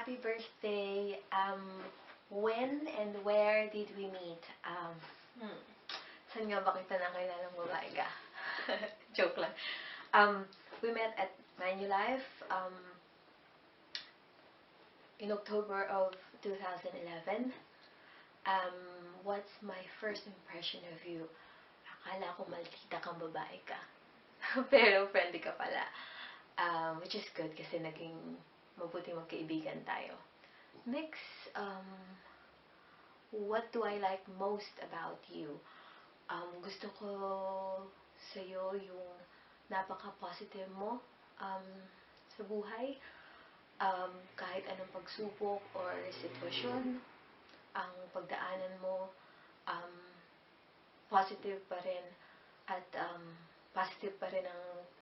happy birthday. When and where did we meet? Saan nga ba kita nakilalang babae ka? Joke lang. We met at Manulife in October of 2011. What's my first impression of you? Akala ko maldita kang babae ka. Pero friendly ka pala. Which is good kasi naging mabuti magkaibigan tayo. Next, what do I like most about you? Gusto ko sa'yo yung napaka-positive mo sa buhay. Kahit anong pagsubok or sitwasyon, ang pagdaanan mo, positive pa rin at positive pa rin ang